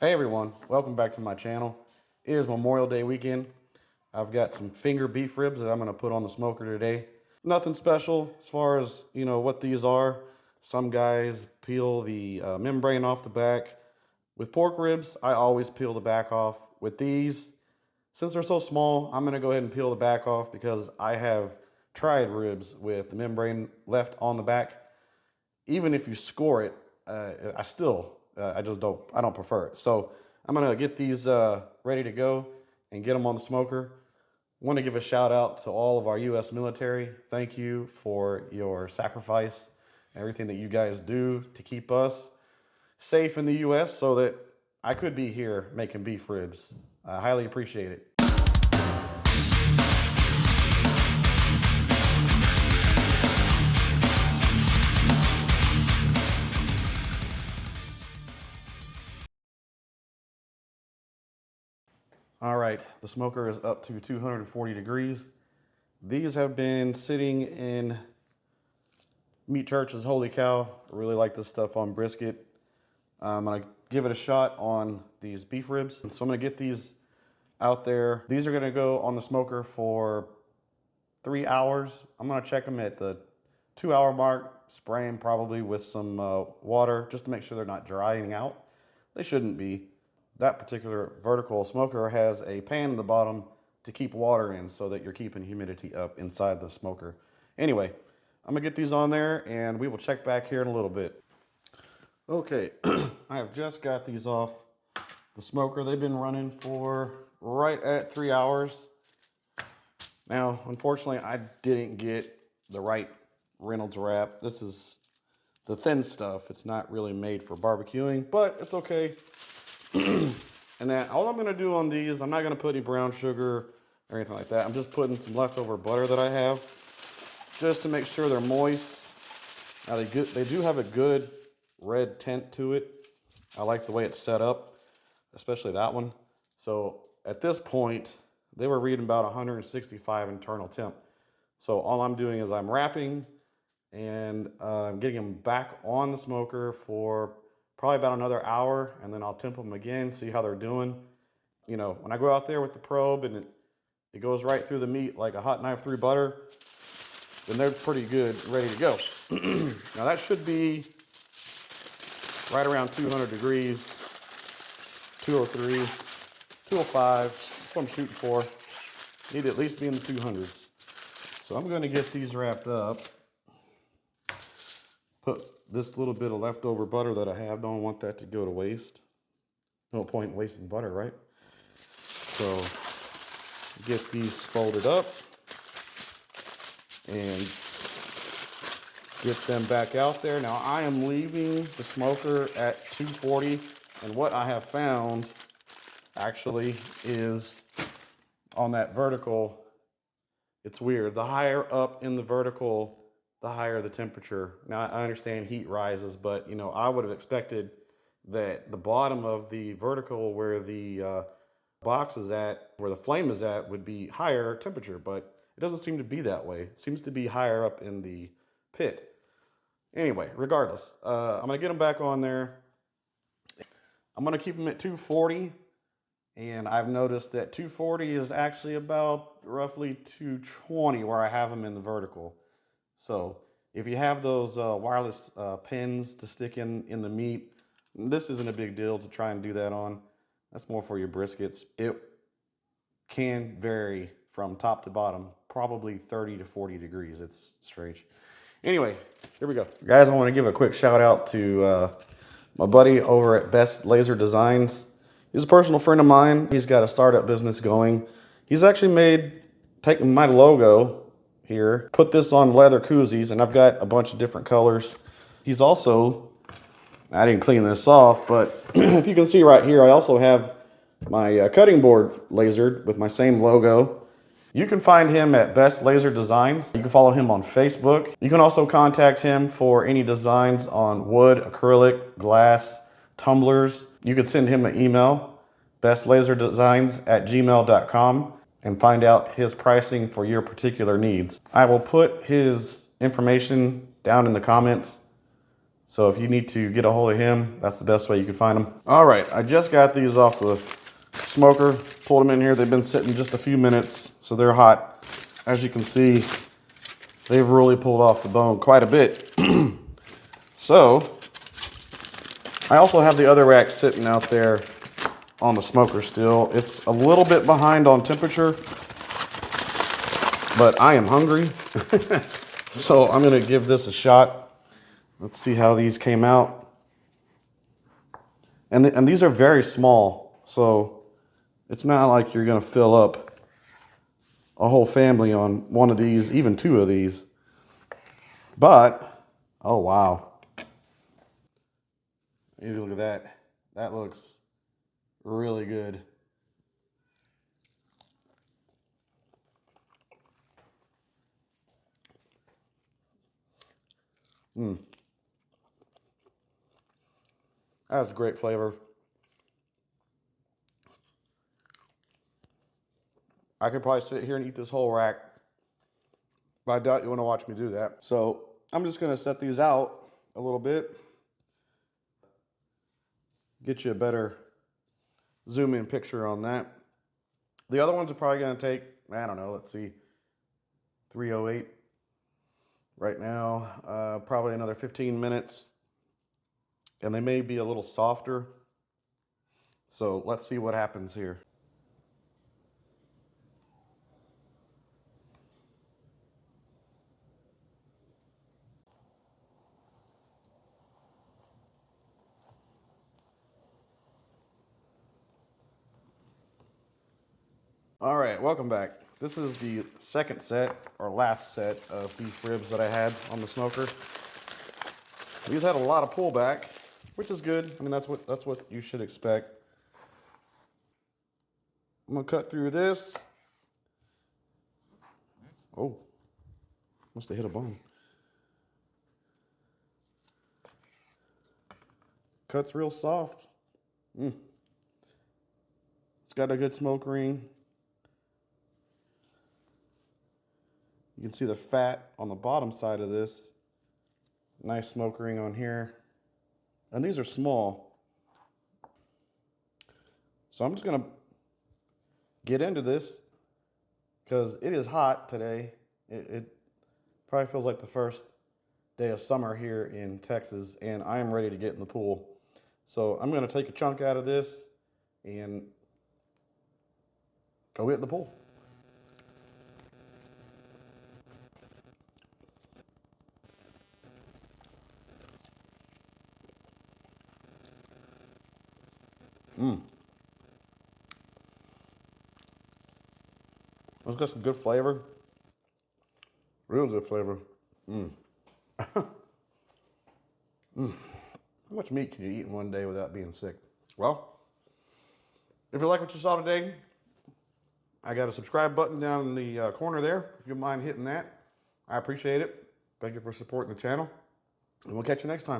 Hey everyone, welcome back to my channel. It is Memorial Day weekend. I've got some finger beef ribs that I'm going to put on the smoker today. Nothing special as far as, what these are. Some guys peel the membrane off the back. With pork ribs, I always peel the back off. With these, since they're so small, I'm going to go ahead and peel the back off because I have tried ribs with the membrane left on the back. Even if you score it, I don't prefer it. So I'm gonna get these ready to go and get them on the smoker. Want to give a shout out to all of our U.S. military. Thank you for your sacrifice, everything that you guys do to keep us safe in the U.S. so that I could be here making beef ribs. I highly appreciate it. All right, the smoker is up to 240 degrees. These have been sitting in Meat Church's Holy Cow. I really like this stuff on brisket. I'm gonna give it a shot on these beef ribs. So I'm gonna get these out there. These are gonna go on the smoker for 3 hours. I'm gonna check them at the 2-hour mark, spray them probably with some water just to make sure they're not drying out. They shouldn't be. That particular vertical smoker has a pan in the bottom to keep water in so that you're keeping humidity up inside the smoker. Anyway, I'm gonna get these on there and we will check back here in a little bit. Okay, I have just got these off the smoker. They've been running for right at 3 hours. Now, unfortunately, I didn't get the right Reynolds wrap. This is the thin stuff. It's not really made for barbecuing, but it's okay. And then all I'm gonna do on these, I'm not gonna put any brown sugar or anything like that. I'm just putting some leftover butter that I have just to make sure they're moist. Now they do have a good red tint to it. I like the way it's set up, especially that one. So at this point, they were reading about 165 internal temp. So all I'm doing is I'm wrapping and I'm getting them back on the smoker for probably about another hour, and then I'll temp them again, see how they're doing. You know, when I go out there with the probe and it goes right through the meat like a hot knife through butter, then they're pretty good, ready to go. Now that should be right around 200 degrees, 203, 205, that's what I'm shooting for. Need to at least be in the 200s. So I'm gonna get these wrapped up. Put this little bit of leftover butter that I have, don't want that to go to waste. No point in wasting butter, right? So get these folded up and get them back out there. Now I am leaving the smoker at 240, and what I have found actually is on that vertical, it's weird. The higher up in the vertical, the higher the temperature. Now I understand heat rises, but I would have expected that the bottom of the vertical where the box is at, where the flame is at, would be higher temperature, but it doesn't seem to be that way. It seems to be higher up in the pit. Anyway, regardless, I'm gonna get them back on there. I'm gonna keep them at 240, and I've noticed that 240 is actually about roughly 220 where I have them in the vertical. So if you have those wireless pins to stick in the meat, this isn't a big deal to try and do that on. That's more for your briskets. It can vary from top to bottom, probably 30 to 40 degrees. It's strange. Anyway, here we go. Guys, I want to give a quick shout out to my buddy over at Best Laser Designs. He's a personal friend of mine. He's got a startup business going. He's actually taken my logo here, put this on leather koozies, and I've got a bunch of different colors. He's also, I didn't clean this off, but if you can see right here, I also have my cutting board lasered with my same logo. You can find him at Best Laser Designs. You can follow him on Facebook. You can also contact him for any designs on wood, acrylic, glass, tumblers. You could send him an email, bestlaserdesigns@gmail.com, and find out his pricing for your particular needs. I will put his information down in the comments So if you need to get a hold of him, that's the best way you can find him. All right, I just got these off the smoker, pulled them in here. They've been sitting just a few minutes, so they're hot. As you can see, they've really pulled off the bone quite a bit. So I also have the other rack sitting out there on the smoker still. It's a little bit behind on temperature, but I am hungry. So I'm gonna give this a shot. Let's see how these came out. And these are very small, so it's not like you're gonna fill up a whole family on one of these, even two of these. But, oh wow. You look at that. That looks really good. That's great flavor. I could probably sit here and eat this whole rack, but I doubt you want to watch me do that. So I'm just gonna set these out a little bit, get you a better zoom in picture on that. The other ones are probably gonna take, I don't know, let's see, 308 right now, probably another 15 minutes, and they may be a little softer. So let's see what happens here. All right, welcome back. This is the second set or last set of beef ribs that I had on the smoker. These had a lot of pullback, which is good. I mean, that's what you should expect. I'm gonna cut through this. Oh, must have hit a bone. Cuts real soft. It's got a good smoke ring. You can see the fat on the bottom side of this. Nice smoke ring on here. And these are small. So I'm just gonna get into this because it is hot today. It probably feels like the first day of summer here in Texas, and I am ready to get in the pool. So I'm gonna take a chunk out of this and go get in the pool. It's got some good flavor. Real good flavor. How much meat can you eat in one day without being sick? Well, if you like what you saw today, I got a subscribe button down in the corner there. If you don't mind hitting that, I appreciate it. Thank you for supporting the channel, and we'll catch you next time.